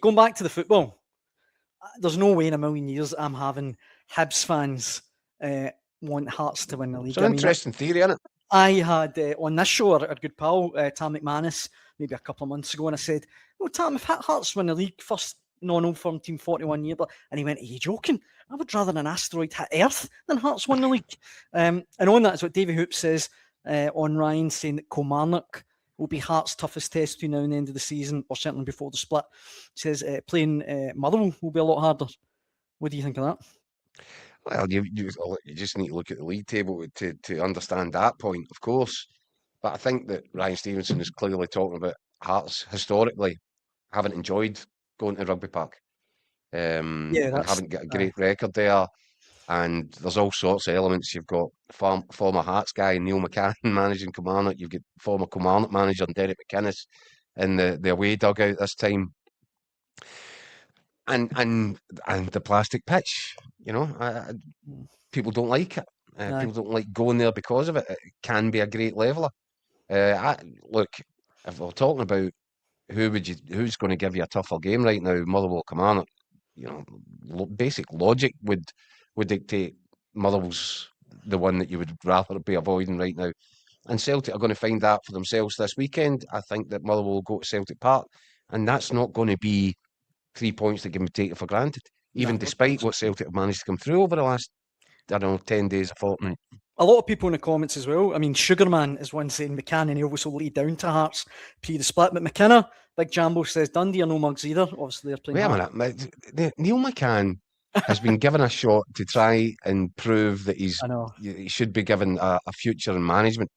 going back to the football, there's no way in a million years I'm having Hibs fans want Hearts to win the league. It's an interesting theory, isn't it? I had on this show our good pal Tam McManus maybe a couple of months ago, and I said, "Oh, Tam, if Hearts win the league, first non-old firm team 41 year," and he went, "Are you joking? I would rather an asteroid hit Earth than Hearts win the league." And on that's what Davy Hoop says on Ryan, saying that Kilmarnock will be Hearts' toughest test between now and the end of the season, or certainly before the split. He says playing Motherwell will be a lot harder. What do you think of that? Well, you just need to look at the league table to understand that point, of course. But I think that Ryan Stevenson is clearly talking about Hearts historically haven't enjoyed going to Rugby Park. And haven't got a great record there. And there's all sorts of elements. You've got former Hearts guy Neil McCann managing Kilmarnock. You've got former Kilmarnock manager Derek McInnes in the away dugout this time. And the plastic pitch, people don't like it. People don't like going there because of it. It can be a great leveler. Look, if we're talking about who's going to give you a tougher game right now, Motherwell, Kilmarnock, basic logic would dictate Motherwell's the one that you would rather be avoiding right now. And Celtic are going to find that for themselves this weekend. I think that Motherwell will go to Celtic Park, and that's not going to be 3 points that can be taken for granted, even despite what Celtic have managed to come through over the last, 10 days, a fortnight. A lot of people in the comments as well. I mean, Sugarman is one saying McCann and Elvis will lead down to Hearts pre the split. But McKenna, Big Jambo says Dundee are no mugs either. Obviously, they're playing. Wait a minute. Neil McCann has been given a shot to try and prove that he should be given a future in management.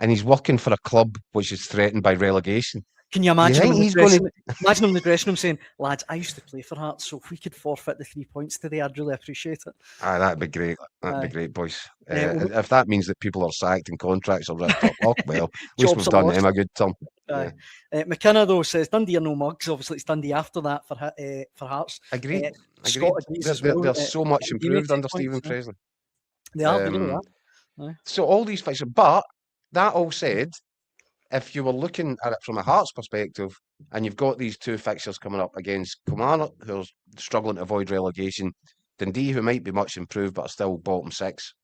And he's working for a club which is threatened by relegation. Can you imagine him in the dressing room saying, "Lads, I used to play for Hearts, so if we could forfeit the 3 points today, I'd really appreciate it." That'd be great. That'd be great, boys. If that means that people are sacked and contracts are ripped up, well, at least we've done them a good turn. McKenna, though, says Dundee are no mugs. Obviously, it's Dundee after that for Hearts. Agreed. They're so much improved under Stephen Presley. They are, really are. So all these fixtures, but that all said, if you were looking at it from a Hearts perspective, and you've got these two fixtures coming up against Kilmarnock, who's struggling to avoid relegation, Dundee, who might be much improved but are still bottom six.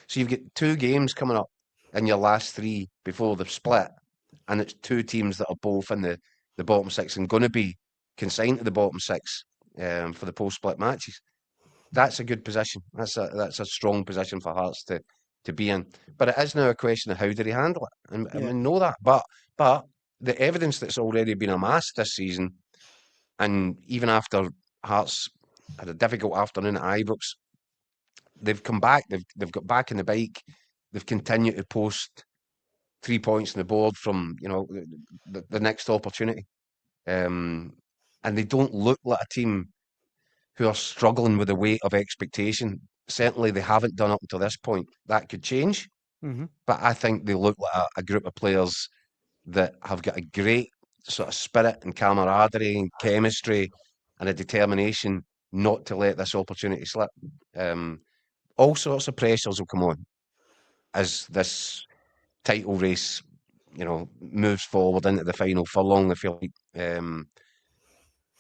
So you've got 2 games coming up in your last 3 before the split, and it's 2 teams that are both in the bottom 6 and going to be consigned to the bottom 6 for the post-split matches. That's a good position. That's a strong position for Hearts to be in. But it is now a question of how do they handle it. And we know that. But the evidence that's already been amassed this season, and even after Hearts had a difficult afternoon at Ibrox, they've come back, they've got back in the bike, they've continued to post 3 points on the board from the next opportunity. And they don't look like a team who are struggling with the weight of expectation. Certainly they haven't done up until this point. That could change. Mm-hmm. But I think they look like a group of players that have got a great sort of spirit and camaraderie and chemistry and a determination not to let this opportunity slip. All sorts of pressures will come on as this title race, moves forward into the final furlong, I feel like.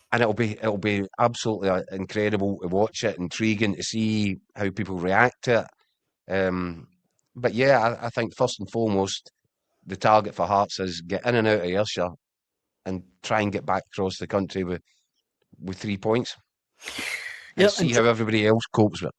And it'll be absolutely incredible to watch it, intriguing to see how people react to it. But yeah, I think first and foremost, the target for Hearts is get in and out of Ayrshire and try and get back across the country with 3 points. And see how everybody else copes with it.